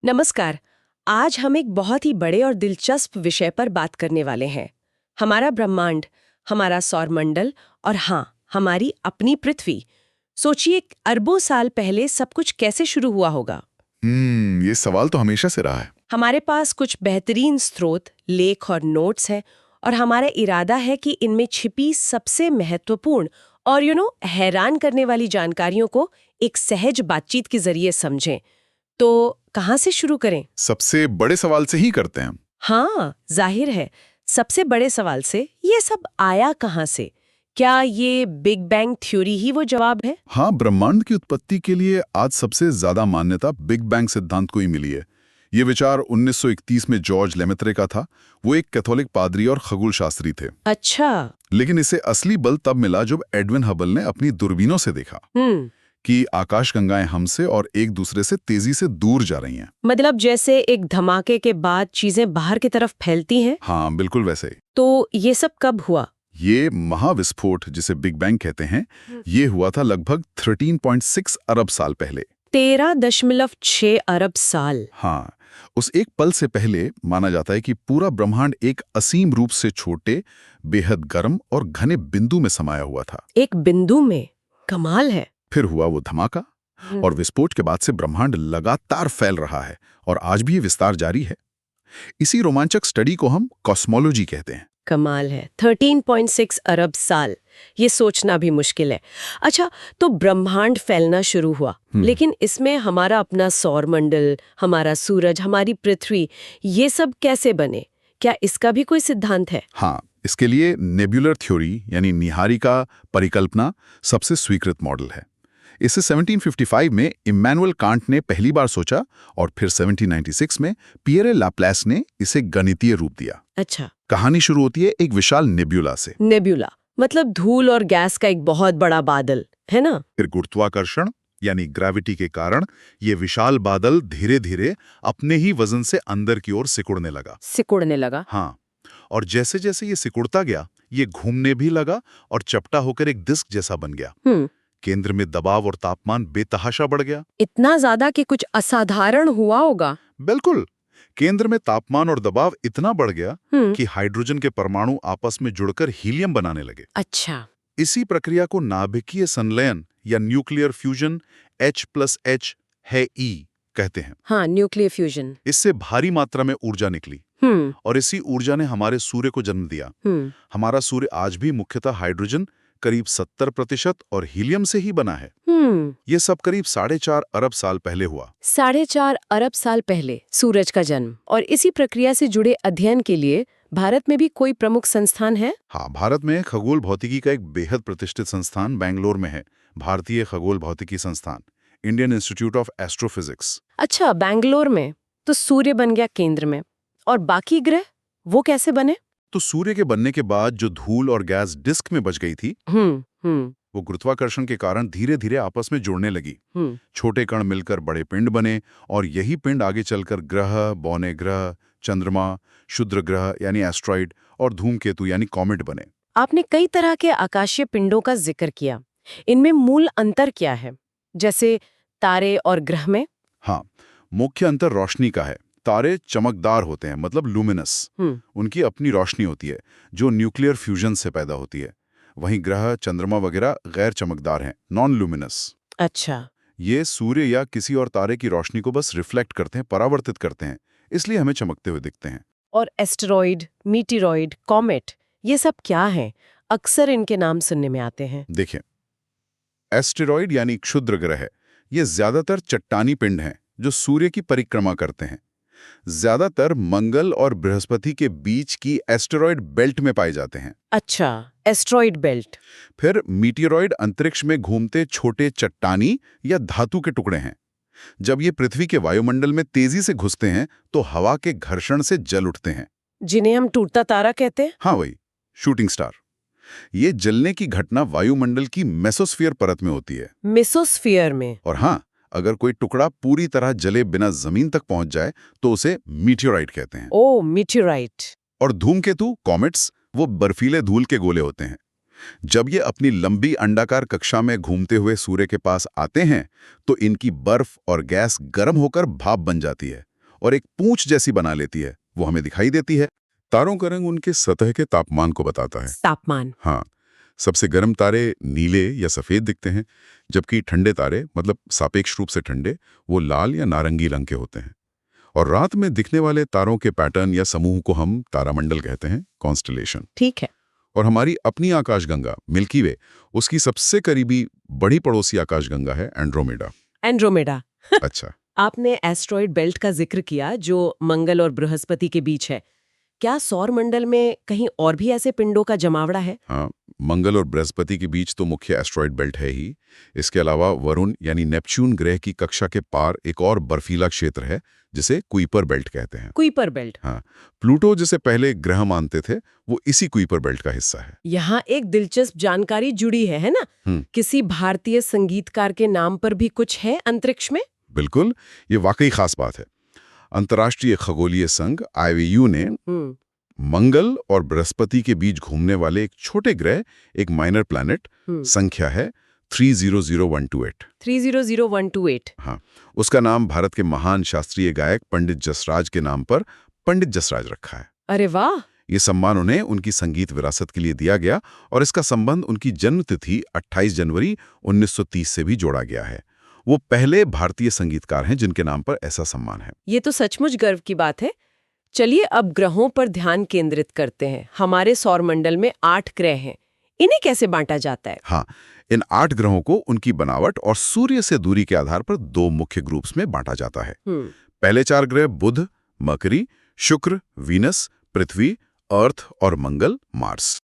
नमस्कार। आज हम एक बहुत ही बड़े और दिलचस्प विषय पर बात करने वाले हैं। हमारा ब्रह्मांड, हमारा सौरमंडल और हाँ, हमारी अपनी पृथ्वी। सोचिए अरबों साल पहले सब कुछ कैसे शुरू हुआ होगा। ये सवाल तो हमेशा से रहा है। हमारे पास कुछ बेहतरीन स्रोत, लेख और नोट्स हैं और हमारा इरादा है कि इनमें छिपी सबसे महत्वपूर्ण और हैरान करने वाली जानकारियों को एक सहज बातचीत के जरिए समझें। तो कहाँ से शुरू करें? सबसे बड़े सवाल से ही करते हैं। हाँ, जाहिर है। सबसे बड़े सवाल से ये सब आया कहाँ से? क्या ये बिग बैंग थ्योरी ही वो जवाब है? हाँ, ब्रह्मांड की उत्पत्ति के लिए आज सबसे ज्यादा मान्यता बिग बैंग सिद्धांत को ही मिली है। ये विचार 1931 में जॉर्ज लेमेत्रे का था। वो एक कैथोलिक पादरी और खगोल शास्त्री थे। अच्छा। लेकिन इसे असली बल तब मिला जब एडविन हबल ने अपनी दूरबीनों से देखा कि आकाशगंगाएं हमसे और एक दूसरे से तेजी से दूर जा रही हैं। मतलब जैसे एक धमाके के बाद चीजें बाहर की तरफ फैलती हैं? हाँ, बिल्कुल वैसे ही। तो ये सब कब हुआ? ये महाविस्फोट, जिसे बिग बैंग कहते हैं, ये हुआ था लगभग 13.6 अरब साल पहले। 13.6 अरब साल। हाँ, उस एक पल से पहले माना जाता है कि पूरा ब्रह्मांड एक असीम रूप से छोटे, बेहद गर्म और घने बिंदु में समाया हुआ था। एक बिंदु में? कमाल है। फिर हुआ वो धमाका, और विस्फोट के बाद से ब्रह्मांड लगातार फैल रहा है और आज भी ये विस्तार जारी है। इसी रोमांचक स्टडी को हम कॉस्मोलॉजी कहते हैं। कमाल है। 13.6 अरब साल, ये सोचना भी मुश्किल है। अच्छा, तो ब्रह्मांड फैलना शुरू हुआ, लेकिन इसमें हमारा अपना सौरमंडल, हमारा सूरज, हमारी पृथ्वी, ये सब कैसे बने? क्या इसका भी कोई सिद्धांत है? हाँ, इसके लिए नेब्यूलर थ्योरी यानी निहारिका परिकल्पना सबसे स्वीकृत मॉडल है। इसे 1755 में इमैनुअल कांट ने पहली बार सोचा और फिर 1796 में पियरे लाप्लास ने इसे गणितीय रूप दिया। अच्छा। कहानी शुरू होती है एक विशाल नेब्यूला से। नेब्यूला मतलब धूल और गैस का एक बहुत बड़ा बादल, है ना? फिर गुरुत्वाकर्षण यानी ग्रेविटी के कारण ये विशाल बादल धीरे धीरे अपने ही वजन से अंदर की ओर सिकुड़ने लगा। हाँ, और जैसे जैसे ये सिकुड़ता गया, ये घूमने भी लगा और चपटा होकर एक डिस्क जैसा बन गया। केंद्र में दबाव और तापमान बेतहाशा बढ़ गया। इतना ज्यादा कि कुछ असाधारण हुआ होगा। बिल्कुल। केंद्र में तापमान और दबाव इतना बढ़ गया कि हाइड्रोजन के परमाणु आपस में जुड़कर हीलियम बनाने लगे। अच्छा। इसी प्रक्रिया को नाभिकीय संलयन या न्यूक्लियर फ्यूजन H+H है E कहते हैं। हाँ, न्यूक्लियर फ्यूजन। इससे भारी मात्रा में ऊर्जा निकली और इसी ऊर्जा ने हमारे सूर्य को जन्म दिया। हमारा सूर्य आज भी मुख्यतः हाइड्रोजन करीब 70% और हीलियम से ही बना है। ये सब करीब 4.5 अरब साल पहले हुआ। 4.5 अरब साल पहले सूरज का जन्म। और इसी प्रक्रिया से जुड़े अध्ययन के लिए भारत में भी कोई प्रमुख संस्थान है? हाँ, भारत में खगोल भौतिकी का एक बेहद प्रतिष्ठित संस्थान बेंगलोर में है। भारतीय खगोल भौतिकी संस्थान, इंडियन इंस्टीट्यूट ऑफ एस्ट्रोफिजिक्स। अच्छा, बेंगलोर में। तो सूर्य बन गया केंद्र में, और बाकी ग्रह वो कैसे बने? तो सूर्य के बनने के बाद जो धूल और गैस डिस्क में बच गई थी, वो गुरुत्वाकर्षण के कारण धीरे धीरे आपस में जुड़ने लगी। छोटे कण मिलकर बड़े पिंड बने और यही पिंड आगे चलकर ग्रह, बौने ग्रह, चंद्रमा, क्षुद्र ग्रह यानी एस्ट्रॉइड और धूमकेतु यानी कॉमेट बने। आपने कई तरह के आकाशीय पिंडों का जिक्र किया। इनमें मूल अंतर क्या है, जैसे तारे और ग्रह में? हाँ, मुख्य अंतर रोशनी का है। तारे चमकदार होते हैं, मतलब लुमिनस। उनकी अपनी रोशनी होती है जो न्यूक्लियर फ्यूजन से पैदा होती है। वहीं ग्रह, चंद्रमा वगैरह गैर चमकदार हैं, नॉन लुमिनस। अच्छा। ये सूर्य या किसी और तारे की रोशनी को बस रिफ्लेक्ट करते हैं, परावर्तित करते हैं, इसलिए हमें चमकते हुए दिखते हैं। और एस्टेरॉइड, मीटेरॉइड, कॉमेट, ये सब क्या हैं? अक्सर इनके नाम सुनने में आते हैं। देखिए, एस्टेरॉइड यानी क्षुद्र ग्रह, ये ज्यादातर चट्टानी पिंड हैं जो सूर्य की परिक्रमा करते हैं। ज्यादातर मंगल और बृहस्पति के बीच की एस्टेरॉइड बेल्ट में पाए जाते हैं। अच्छा, एस्टेरॉइड बेल्ट। फिर मीटियोरॉइड अंतरिक्ष में घूमते छोटे चट्टानी या धातु के टुकड़े हैं। जब ये पृथ्वी के वायुमंडल में तेजी से घुसते हैं तो हवा के घर्षण से जल उठते हैं, जिन्हें हम टूटता तारा कहते हैं। हाँ, वही शूटिंग स्टार। ये जलने की घटना वायुमंडल की मेसोस्फीयर परत में होती है। मेसोस्फीयर में? और हाँ, अगर कोई टुकड़ा पूरी तरह जले बिना जमीन तक पहुंच जाए तो उसे मीटियोराइट कहते हैं। ओह, मीटियोराइट। और धूमकेतु, कॉमेट्स, वो बर्फीले धूल के गोले होते हैं। जब ये अपनी लंबी अंडाकार कक्षा में घूमते हुए सूर्य के पास आते हैं तो इनकी बर्फ और गैस गर्म होकर भाप बन जाती है। और एक पूंछ जैसी बना लेती है, वो हमें दिखाई देती है। तारों का रंग उनके सतह के तापमान को बताता है। तापमान। हाँ, सबसे गर्म तारे नीले या सफेद दिखते हैं, जबकि ठंडे तारे, मतलब सापेक्ष रूप से ठंडे, वो लाल या नारंगी रंग के होते हैं। और रात में दिखने वाले तारों के पैटर्न या समूह को हम तारामंडल कहते हैं, कॉन्स्टलेशन। ठीक है। और हमारी अपनी आकाशगंगा मिल्की वे, उसकी सबसे करीबी बड़ी पड़ोसी आकाशगंगा है एंड्रोमेडा। एंड्रोमेडा। अच्छा। आपने एस्ट्रॉइड बेल्ट का जिक्र किया जो मंगल और बृहस्पति के बीच है। क्या सौर मंडल में कहीं और भी ऐसे पिंडों का जमावड़ा है? हाँ, मंगल और बृहस्पति के बीच तो मुख्य एस्ट्रॉइड बेल्ट है ही। इसके अलावा वरुण यानी नेपच्यून ग्रह की कक्षा के पार एक और बर्फीला क्षेत्र है, जिसे कुइपर बेल्ट कहते हैं। Kuiper belt. हाँ, प्लूटो जिसे पहले ग्रह मानते थे, वो इसी कुइपर बेल्ट का हिस्सा है। यहाँ एक दिलचस्प जानकारी जुड़ी है ना? किसी भारतीय संगीतकार के नाम पर भी कुछ है अंतरिक्ष में? बिल्कुल, ये वाकई खास बात है। अंतर्राष्ट्रीय खगोलीय संघ IVU ने मंगल और बृहस्पति के बीच घूमने वाले एक छोटे ग्रह, एक माइनर प्लैनेट, संख्या है 300128। 300128। हाँ, उसका नाम भारत के महान शास्त्रीय गायक पंडित जसराज के नाम पर पंडित जसराज रखा है। अरे वाह! ये सम्मान उन्हें उनकी संगीत विरासत के लिए दिया गया और इसका संबंध उनकी जन्म तिथि 28 जनवरी 1930 से भी जोड़ा गया है। वो पहले भारतीय संगीतकार हैं जिनके नाम पर ऐसा सम्मान है। ये तो सचमुच गर्व की बात है। चलिए अब ग्रहों पर ध्यान केंद्रित करते हैं। हमारे सौरमंडल में 8 ग्रह हैं। इन्हें कैसे बांटा जाता है? हाँ, इन 8 ग्रहों को उनकी बनावट और सूर्य से दूरी के आधार पर 2 मुख्य ग्रुप्स में बांटा जाता है। पहले 4 ग्रह बुध, मकरी, शुक्र, वीनस, पृथ्वी, अर्थ और मंगल, मार्स।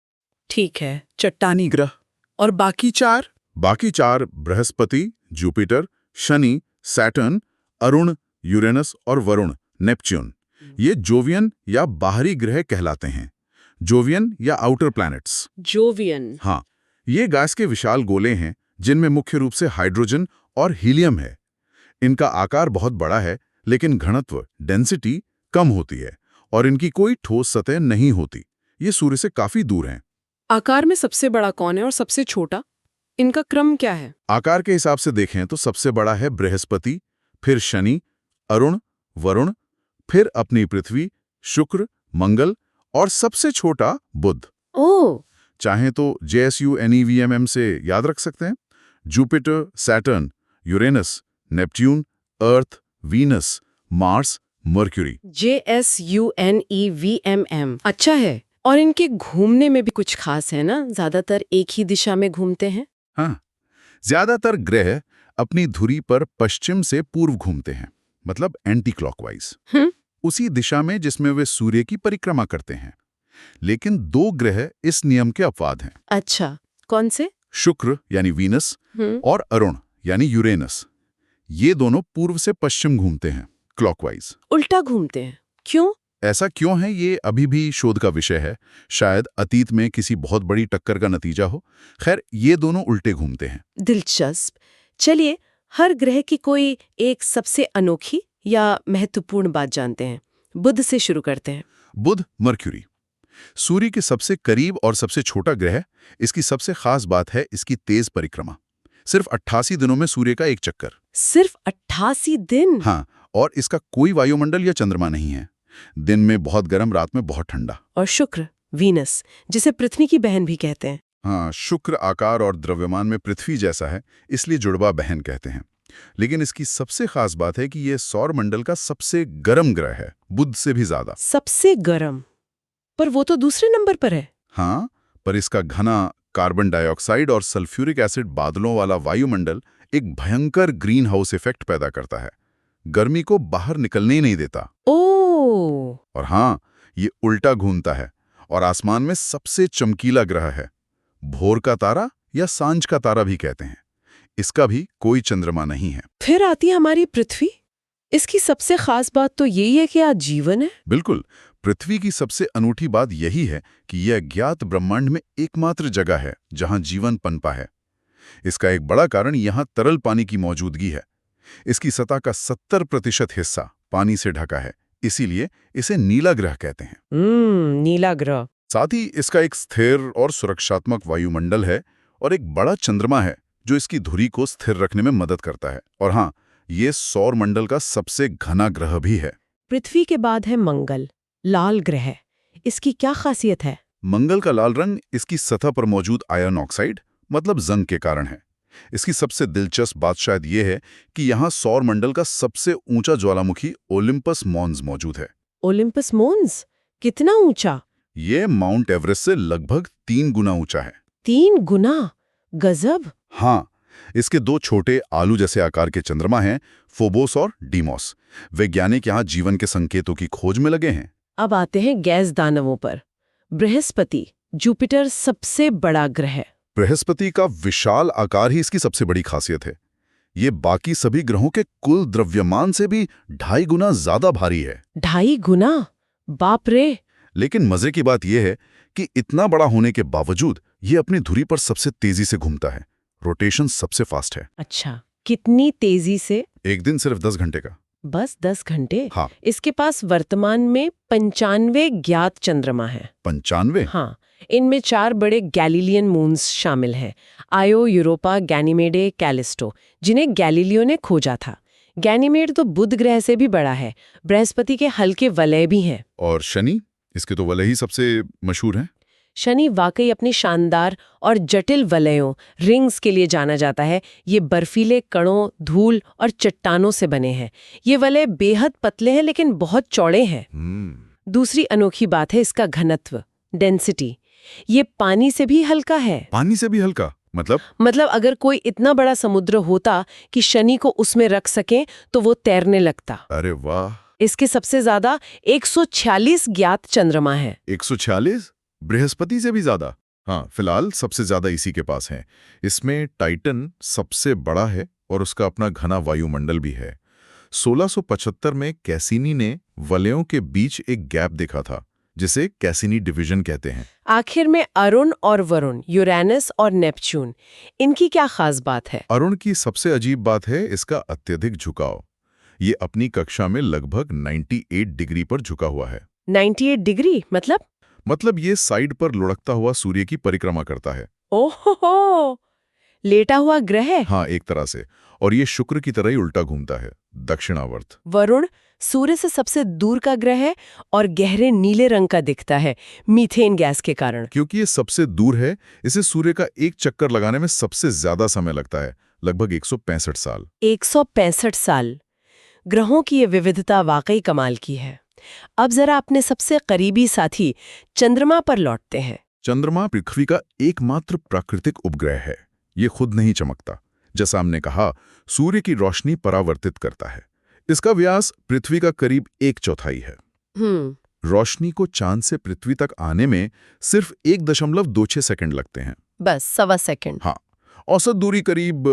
ठीक है। चट्टानी ग्रह। और बाकी 4? बाकी 4 Brihaspati, Jupiter, Shani, Saturn, Arun, Uranus और वरुण, नेपच्यून। ये जोवियन या बाहरी ग्रह कहलाते हैं। जोवियन या आउटर प्लैनेट्स। जोवियन। हाँ, ये गैस के विशाल गोले हैं जिनमें मुख्य रूप से हाइड्रोजन और हीलियम है। इनका आकार बहुत बड़ा है, लेकिन घनत्व, डेंसिटी कम होती है और इनकी कोई ठोस सतह नहीं होती। ये सूर्य से काफी दूर हैं। आकार में सबसे बड़ा कौन है और सबसे छोटा? इनका क्रम क्या है? आकार के हिसाब से देखें तो सबसे बड़ा है बृहस्पति, फिर शनि, अरुण, वरुण, फिर अपनी पृथ्वी, शुक्र, मंगल और सबसे छोटा बुध। ओह! चाहें तो JSUNEVMM से याद रख सकते हैं। जुपिटर, सैटर्न, यूरेनस, नेपच्यून, अर्थ, वीनस, मार्स, मर्क्यूरी। JSUNEVMM। अच्छा है। और इनके घूमने में भी कुछ खास है ना? ज्यादातर एक ही दिशा में घूमते हैं। हाँ, ज्यादातर ग्रह अपनी धुरी पर पश्चिम से पूर्व घूमते हैं, मतलब एंटी क्लॉकवाइज, उसी दिशा में जिसमें वे सूर्य की परिक्रमा करते हैं। लेकिन 2 ग्रह इस नियम के अपवाद हैं। अच्छा, कौन से? शुक्र यानी वीनस और अरुण यानी यूरेनस। ये दोनों पूर्व से पश्चिम घूमते हैं, क्लॉकवाइज। उल्टा घूमते हैं, क्यों? ऐसा क्यों है, ये अभी भी शोध का विषय है। शायद अतीत में किसी बहुत बड़ी टक्कर का नतीजा हो। खैर, ये दोनों उल्टे घूमते हैं। दिलचस्प। चलिए, हर ग्रह की कोई एक सबसे अनोखी या महत्वपूर्ण बात जानते हैं। बुध से शुरू करते हैं। बुध, मर्क्यूरी, सूर्य के सबसे करीब और सबसे छोटा ग्रह। इसकी सबसे खास बात है इसकी तेज परिक्रमा। सिर्फ 88 दिनों में सूर्य का एक चक्कर। सिर्फ 88 दिन? हाँ, और इसका कोई वायुमंडल या चंद्रमा नहीं है। दिन में बहुत गर्म, रात में बहुत ठंडा। और शुक्र, वीनस, जिसे पृथ्वी की बहन भी कहते हैं। हाँ, शुक्र आकार और द्रव्यमान में पृथ्वी जैसा है, इसलिए जुड़वा बहन कहते हैं। लेकिन इसकी सबसे खास बात है कि यह सौर मंडल का सबसे गर्म ग्रह है, बुध से भी ज्यादा। सबसे गर्म? पर वो तो दूसरे नंबर पर है। हाँ, पर इसका घना कार्बन डाइऑक्साइड और सल्फ्यूरिक एसिड बादलों वाला वायुमंडल एक भयंकर ग्रीन हाउस इफेक्ट पैदा करता है। गर्मी को बाहर निकलने ही नहीं देता। ओह! और हाँ, ये उल्टा घूमता है और आसमान में सबसे चमकीला ग्रह है। भोर का तारा या सांझ का तारा भी कहते हैं। इसका भी कोई चंद्रमा नहीं है। फिर आती है हमारी पृथ्वी। इसकी सबसे खास बात तो यही है कि आज जीवन है। बिल्कुल, पृथ्वी की सबसे अनूठी बात यही है कि यह अज्ञात ब्रह्मांड में एकमात्र जगह है जहां जीवन पनपा है। इसका एक बड़ा कारण यहां तरल पानी की मौजूदगी है। इसकी सतह का 70% हिस्सा पानी से ढका है, इसीलिए इसे नीला ग्रह कहते हैं। नीला ग्रह। साथ ही इसका एक स्थिर और सुरक्षात्मक वायुमंडल है और एक बड़ा चंद्रमा है जो इसकी धुरी को स्थिर रखने में मदद करता है। और हाँ, ये सौर मंडल का सबसे घना ग्रह भी है। पृथ्वी के बाद है मंगल, लाल ग्रह। इसकी क्या खासियत है? मंगल का लाल रंग इसकी सतह पर मौजूद आयरन ऑक्साइड मतलब जंग के कारण है। इसकी सबसे दिलचस्प बात शायद ये है कि यहाँ सौर मंडल का सबसे ऊंचा ज्वालामुखी ओलिम्पस मॉन्स मौजूद है। ओलिम्पस मोन्स? कितना ऊंचा? ये माउंट एवरेस्ट से लगभग 3 गुना ऊंचा है। 3 गुना? गजब। हाँ, इसके 2 छोटे आलू जैसे आकार के चंद्रमा हैं, फोबोस और डीमोस। वैज्ञानिक यहाँ जीवन के संकेतों की खोज में लगे हैं। अब आते हैं गैस दानवों पर। बृहस्पति, जुपिटर सबसे बड़ा ग्रह। बृहस्पति का विशाल आकार ही इसकी सबसे बड़ी खासियत है। ये बाकी सभी ग्रहों के कुल द्रव्यमान से भी 2.5 गुना ज्यादा भारी है। 2.5 गुना? बाप रे। लेकिन मजे की बात यह है कि इतना बड़ा होने के बावजूद ये अपनी धुरी पर सबसे तेजी से घूमता है। रोटेशन सबसे फास्ट है। अच्छा, कितनी तेजी से? एक दिन सिर्फ 10 घंटे का। बस 10 घंटे? हाँ। इसके पास वर्तमान में 95 ज्ञात चंद्रमा हैं। 95? हाँ, इनमें 4 बड़े गैलीलियन मून्स शामिल हैं। आयो, यूरोपा, गैनीमेडे, कैलिस्टो, जिन्हें गैलीलियो ने खोजा था। गैनीमेड तो बुध ग्रह से भी बड़ा है। बृहस्पति के हल्के वलय भी हैं। और शनि? इसके तो वलय ही सबसे मशहूर हैं। शनि वाकई अपने शानदार और जटिल वलयों, रिंग्स के लिए जाना जाता है। ये बर्फीले कणों, धूल और चट्टानों से बने हैं। ये वलय बेहद पतले हैं लेकिन बहुत चौड़े हैं। दूसरी अनोखी बात है इसका घनत्व, डेंसिटी। ये पानी से भी हल्का है। पानी से भी हल्का? मतलब अगर कोई इतना बड़ा समुद्र होता कि शनि को उसमें रख सकें तो वो तैरने लगता। अरे वाह। इसके सबसे ज्यादा 146 ज्ञात चंद्रमा हैं। 146? बृहस्पति से भी ज्यादा? हाँ, फिलहाल सबसे ज्यादा इसी के पास है। इसमें टाइटन सबसे बड़ा है और उसका अपना घना वायुमंडल भी है। 1675 में कैसिनी ने वलयों के बीच एक गैप देखा था, जिसे कैसिनी डिवीजन कहते हैं। आखिर में अरुण और वरुण, यूरेनस और नेपच्यून, इनकी क्या खास बात है? अरुण की सबसे अजीब बात है इसका अत्यधिक झुकाव। ये अपनी कक्षा में लगभग 98 डिग्री पर झुका हुआ है। 98 डिग्री मतलब ये साइड पर लुढ़कता हुआ सूर्य की परिक्रमा करता है। ओहो, लेटा हुआ ग्रह। हाँ, एक तरह से। और ये शुक्र की तरह ही उल्टा घूमता है, दक्षिणावर्त। वरुण सूर्य से सबसे दूर का ग्रह है और गहरे नीले रंग का दिखता है, मीथेन गैस के कारण। क्योंकि ये सबसे दूर है, इसे सूर्य का एक चक्कर लगाने में सबसे ज्यादा समय लगता है, लगभग 165 साल। 165 साल। ग्रहों की ये विविधता वाकई कमाल की है। अब जरा अपने सबसे करीबी साथी चंद्रमा पर लौटते हैं। चंद्रमा पृथ्वी का एकमात्र प्राकृतिक उपग्रह है। ये खुद नहीं चमकता। जैसा हमने कहा, सूर्य की रोशनी परावर्तित करता है। इसका व्यास पृथ्वी का करीब 1/4 है। रोशनी को चांद से पृथ्वी तक आने में सिर्फ 1.26 सेकंड लगते हैं। बस 1.25 सेकंड। हाँ, औसत दूरी करीब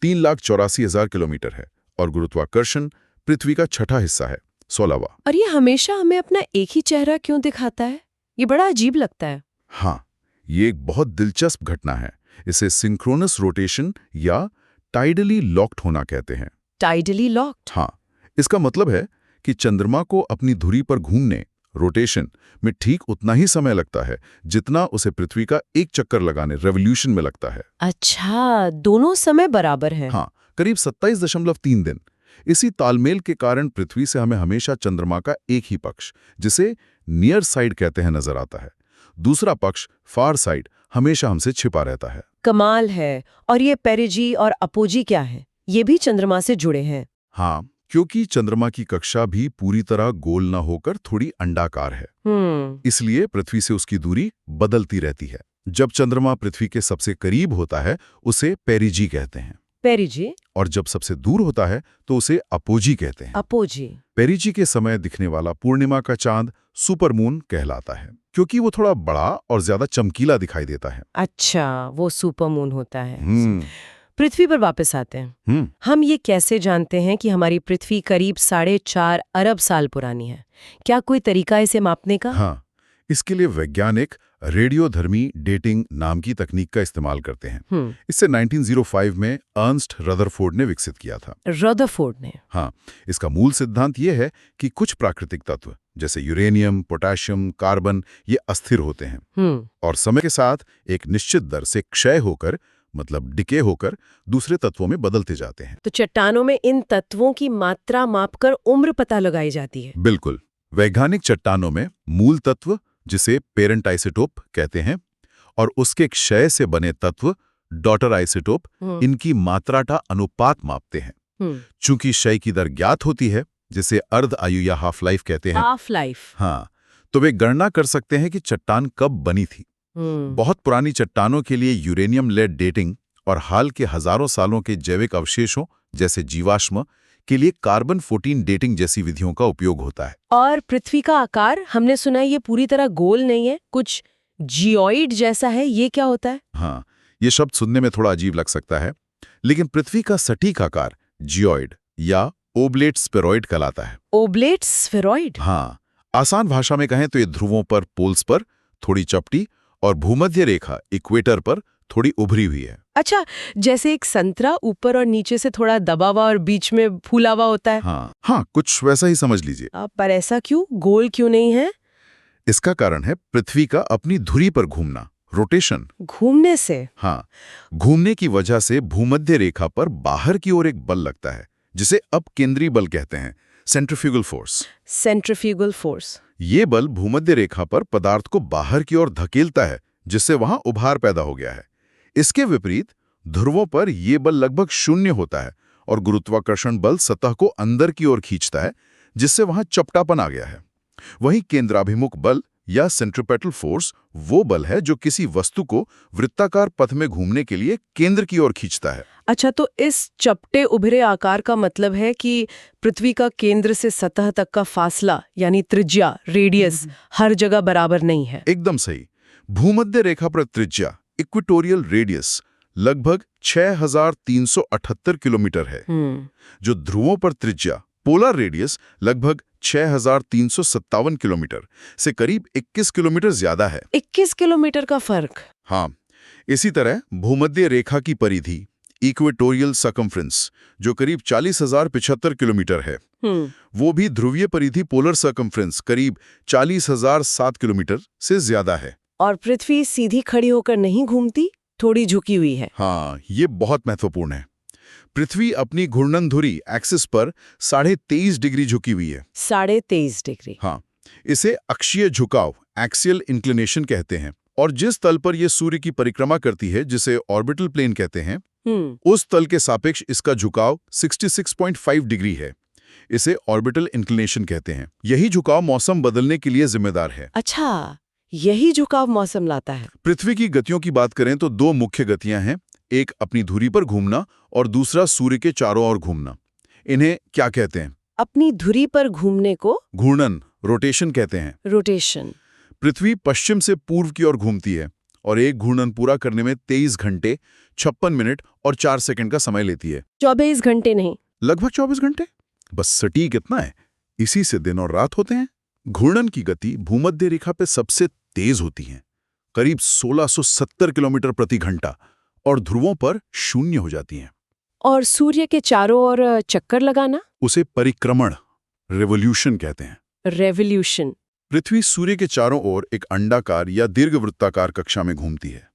3,84,000 किलोमीटर है और गुरुत्वाकर्षण पृथ्वी का छठा हिस्सा है, 16वां। और ये हमेशा हमें अपना एक ही चेहरा क्यों दिखाता है? ये बड़ा अजीब लगता है। हाँ, ये एक बहुत दिलचस्प घटना है। इसे सिंक्रोनस रोटेशन या टाइडली लॉक्ड होना कहते हैं। Tidally locked? हाँ, इसका मतलब है कि चंद्रमा को अपनी धुरी पर घूमने, रोटेशन में ठीक उतना ही समय लगता है जितना उसे पृथ्वी का एक चक्कर लगाने, रेवोल्यूशन में लगता है। अच्छा, दोनों समय बराबर हैं। हाँ, करीब 27.3 दिन। इसी तालमेल के कारण पृथ्वी से हमें हमेशा चंद्रमा का एक ही पक्ष, जिसे नियर साइड कहते हैं, नजर आता है। दूसरा पक्ष, फार साइड, हमेशा हमसे छिपा रहता है। कमाल है। और ये पेरिजी और अपोजी क्या है? ये भी चंद्रमा से जुड़े हैं। हाँ, क्योंकि चंद्रमा की कक्षा भी पूरी तरह गोल न होकर थोड़ी अंडाकार है, इसलिए पृथ्वी से उसकी दूरी बदलती रहती है। जब चंद्रमा पृथ्वी के सबसे करीब होता है, उसे पेरिजी कहते हैं। पेरिजी? और जब सबसे दूर होता है तो उसे अपोजी कहते हैं। अपोजी। पेरिजी के समय दिखने वाला पूर्णिमा का चांद सुपरमून कहलाता है, क्योंकि वो थोड़ा बड़ा और ज्यादा चमकीला दिखाई देता है। अच्छा, वो सुपरमून होता है। पृथ्वी पर वापस आते हैं। हम ये कैसे जानते हैं कि हमारी पृथ्वी करीब 4.5 अरब साल पुरानी है? क्या कोई तरीका इसे मापने का? हाँ, इसके लिए वैज्ञानिक रेडियोधर्मी डेटिंग नाम की तकनीक का इस्तेमाल करते हैं। इसे 1905 में अर्नस्ट रदरफोर्ड ने विकसित किया था। रदरफोर्ड ने? हाँ, इसका मूल सिद्धांत यह है कि कुछ प्राकृतिक तत्व जैसे यूरेनियम, पोटेशियम, कार्बन, ये अस्थिर होते हैं और समय के साथ एक निश्चित दर से क्षय होकर मतलब डिके होकर दूसरे तत्वों में बदलते जाते हैं। तो चट्टानों में इन तत्वों की मात्रा मापकर उम्र पता लगाई जाती है। बिल्कुल। वैज्ञानिक चट्टानों में मूल तत्व, जिसे पेरेंट आइसोटोप कहते हैं, और उसके क्षय से बने तत्व, डॉटर आइसोटोप, इनकी मात्रा का अनुपात मापते हैं। चूंकि क्षय की दर ज्ञात होती है, जिसे अर्ध आयु या हाफ लाइफ कहते हैं, हाफ लाइफ, हाँ, तो वे गणना कर सकते हैं कि चट्टान कब बनी थी। बहुत पुरानी चट्टानों के लिए यूरेनियम लेड डेटिंग और हाल के हजारों सालों के जैविक अवशेषों जैसे जीवाश्म के लिए कार्बन 14 डेटिंग जैसी विधियों का उपयोग होता है। और पृथ्वी का आकार, हमने सुना है ये पूरी तरह गोल नहीं है, कुछ जियोइड जैसा है, ये क्या होता है? हाँ, ये शब्द सुनने में थोड़ा अजीब लग सकता है, लेकिन पृथ्वी का सटीक आकार जियोइड या ओब्लेट स्फेरॉइड कहलाता है। Oblate spheroid? हाँ, आसान भाषा में कहें तो ये ध्रुवों पर, पोल्स पर थोड़ी चपटी और भूमध्य रेखा इक्वेटर पर थोड़ी उभरी हुई है। अच्छा, जैसे एक संतरा ऊपर और नीचे से थोड़ा दबा हुआ और बीच में फूला हुआ होता है। हाँ, कुछ वैसा ही समझ लीजिए। पर ऐसा क्यों, गोल क्यों नहीं है? इसका कारण है पृथ्वी का अपनी धुरी पर घूमना, रोटेशन। घूमने से? हाँ, घूमने की वजह से भूमध्य रेखा पर बाहर की ओर एक बल लगता है, जिसे अपकेंद्री बल कहते हैं, सेंट्रीफ्यूगल फोर्स। Centrifugal force. ये बल भूमध्य रेखा पर पदार्थ को बाहर की ओर धकेलता है, जिससे वहां उभार पैदा हो गया है। इसके विपरीत ध्रुवों पर यह बल लगभग शून्य होता है और गुरुत्वाकर्षण बल सतह को अंदर की ओर खींचता है, जिससे वहां चपटापन आ गया है। वहीं केंद्राभिमुख बल या सेंट्रीपेटल फोर्स वो बल है जो किसी वस्तु को वृत्ताकार पथ में घूमने के लिए केंद्र की ओर खींचता है। अच्छा, तो इस चपटे उभरे आकार का मतलब है कि पृथ्वी का केंद्र से सतह तक का फासला यानी त्रिज्या, रेडियस, हर जगह बराबर नहीं है। एकदम सही। भूमध्य रेखा पर त्रिज्या, इक्वेटोरियल रेडियस, लगभग 6378 किलोमीटर है, जो ध्रुवों पर त्रिज्या, पोलर रेडियस, लगभग 6357 किलोमीटर से करीब 21 किलोमीटर ज्यादा है। 21 किलोमीटर का फर्क? हाँ, इसी तरह भूमध्य रेखा की परिधि, इक्वेटोरियल सर्कम्फ्रेंस, जो करीब 40,075 किलोमीटर है, वो भी ध्रुवीय परिधि पोलर सर्कम्फ्रेंस करीब 40,007 किलोमीटर से ज्यादा है। और पृथ्वी सीधी खड़ी होकर नहीं घूमती, थोड़ी झुकी हुई है। हाँ, ये बहुत महत्वपूर्ण है। पृथ्वी अपनी घूर्णन धुरी एक्सिस पर 23.5 डिग्री झुकी हुई है। 23.5 डिग्री? हाँ, इसे अक्षीय झुकाव, एक्सियल इंक्लिनेशन कहते हैं। और जिस तल पर यह सूर्य की परिक्रमा करती है, जिसे ऑर्बिटल प्लेन कहते हैं, उस तल के सापेक्ष इसका झुकाव 66.5 डिग्री है। इसे ऑर्बिटल इंक्लिनेशन कहते हैं। यही झुकाव मौसम बदलने के लिए जिम्मेदार है। अच्छा, यही झुकाव मौसम लाता है। पृथ्वी की गतियों की बात करें तो दो मुख्य गतियां हैं, एक अपनी धुरी पर घूमना और दूसरा सूर्य के चारों ओर घूमना। इन्हें क्या कहते हैं? अपनी धुरी पर घूमने को घूर्णन, रोटेशन कहते हैं। रोटेशन। पृथ्वी पश्चिम से पूर्व की ओर घूमती है और एक घूर्णन पूरा करने में 23 घंटे 56 मिनट और 4 सेकंड का समय लेती है। 24 घंटे नहीं, लगभग 24 घंटे। बस सटीक इतना है, इसी से दिन और रात होते हैं। घूर्णन की गति भूमध्य रेखा पे सबसे तेज होती है, करीब 1670 किलोमीटर प्रति घंटा, और ध्रुवों पर शून्य हो जाती हैं। और सूर्य के चारों ओर चक्कर लगाना? उसे परिक्रमण, रेवोल्यूशन कहते हैं। रेवोल्यूशन। पृथ्वी सूर्य के चारों ओर एक अंडाकार या दीर्घवृत्ताकार कक्षा में घूमती है।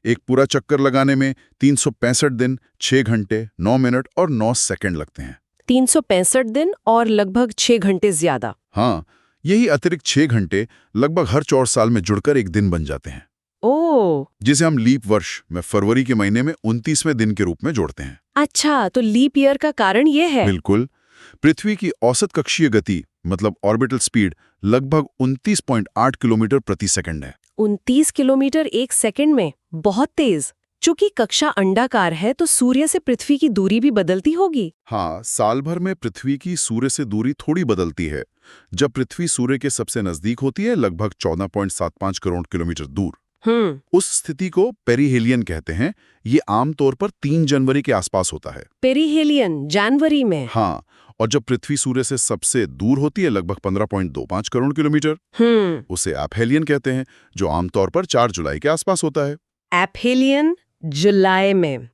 एक पूरा चक्कर लगाने में 365 दिन, 6 घंटे, 9 मिनट और 9 सेकंड लगते हैं। 365 दिन और लगभग 6 घंटे ज्यादा। हाँ, यही अतिरिक्त 6 घंटे लगभग हर 4 साल में जुड़कर एक दिन बन जाते हैं। ओह, जिसे हम लीप वर्ष में फरवरी के महीने में 29वें दिन के रूप में जोड़ते हैं। अच्छा, तो लीप ईयर का कारण ये है? बिल्कुल। पृथ्वी की औसत कक्षीय गति मतलब ऑर्बिटल स्पीड लगभग 29.8 किलोमीटर प्रति सेकंड है। 29 किलोमीटर एक सेकंड में? बहुत तेज। चूंकि कक्षा अंडाकार है तो सूर्य से पृथ्वी की दूरी भी बदलती होगी। हाँ, साल भर में पृथ्वी की सूर्य से दूरी थोड़ी बदलती है। जब पृथ्वी सूर्य के सबसे नजदीक होती है, लगभग 14.75 करोड़ किलोमीटर दूर, उस स्थिति को पेरिहेलियन कहते हैं। ये आमतौर पर 3 जनवरी के आसपास होता है। पेरिहेलियन, जनवरी में? हाँ, और जब पृथ्वी सूर्य से सबसे दूर होती है, लगभग 15.25 करोड़ किलोमीटर, उसे एपहेलियन कहते हैं, जो आमतौर पर 4 जुलाई के आसपास होता है। एपहेलियन, जुलाई में।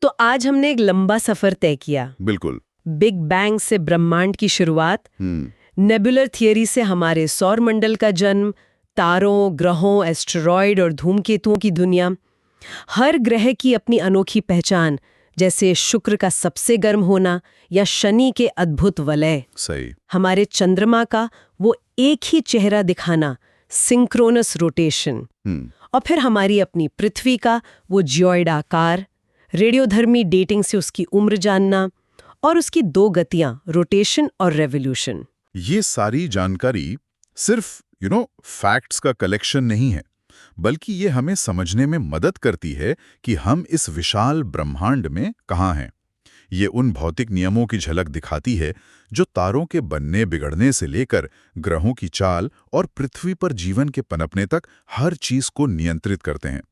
तो आज हमने एक लंबा सफर तय किया। बिल्कुल। बिग बैंग से ब्रह्मांड की शुरुआत, नेबुलर थियरी से हमारे सौर मंडल का जन्म, तारों, ग्रहों, एस्टेरॉयड और धूमकेतुओं की दुनिया, हर ग्रह की अपनी अनोखी पहचान, जैसे शुक्र का सबसे गर्म होना या शनि के अद्भुत वलय। सही। हमारे चंद्रमा का वो एक ही चेहरा दिखाना, सिंक्रोनस रोटेशन। और फिर हमारी अपनी पृथ्वी का वो जियोइड आकार, रेडियोधर्मी डेटिंग से उसकी उम्र जानना, और उसकी 2 गतियां, रोटेशन और रेवोल्यूशन। ये सारी जानकारी सिर्फ फैक्ट्स का कलेक्शन नहीं है, बल्कि ये हमें समझने में मदद करती है कि हम इस विशाल ब्रह्मांड में कहाँ हैं। ये उन भौतिक नियमों की झलक दिखाती है जो तारों के बनने बिगड़ने से लेकर ग्रहों की चाल और पृथ्वी पर जीवन के पनपने तक हर चीज को नियंत्रित करते हैं।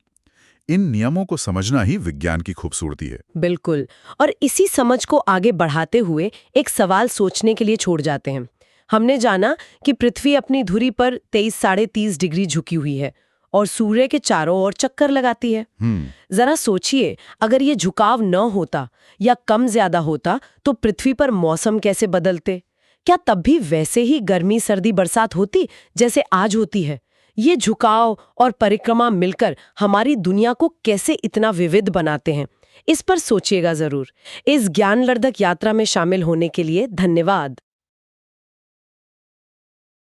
इन नियमों को समझना ही विज्ञान की खूबसूरती है। बिल्कुल। और इसी समझ को आगे बढ़ाते हुए एक सवाल सोचने के लिए छोड़ जाते हैं। हमने जाना कि पृथ्वी अपनी धुरी पर 23-30.5 डिग्री झुकी हुई है और सूर्य के चारों ओर चक्कर लगाती है। जरा सोचिए, अगर ये झुकाव न होता या कम ज्यादा होता तो पृथ्वी पर मौसम कैसे बदलते? क्या तब भी वैसे ही गर्मी, सर्दी, बरसात होती जैसे आज होती है? ये झुकाव और परिक्रमा मिलकर हमारी दुनिया को कैसे इतना विविध बनाते हैं, इस पर सोचिएगा जरूर। इस ज्ञानवर्धक यात्रा में शामिल होने के लिए धन्यवाद।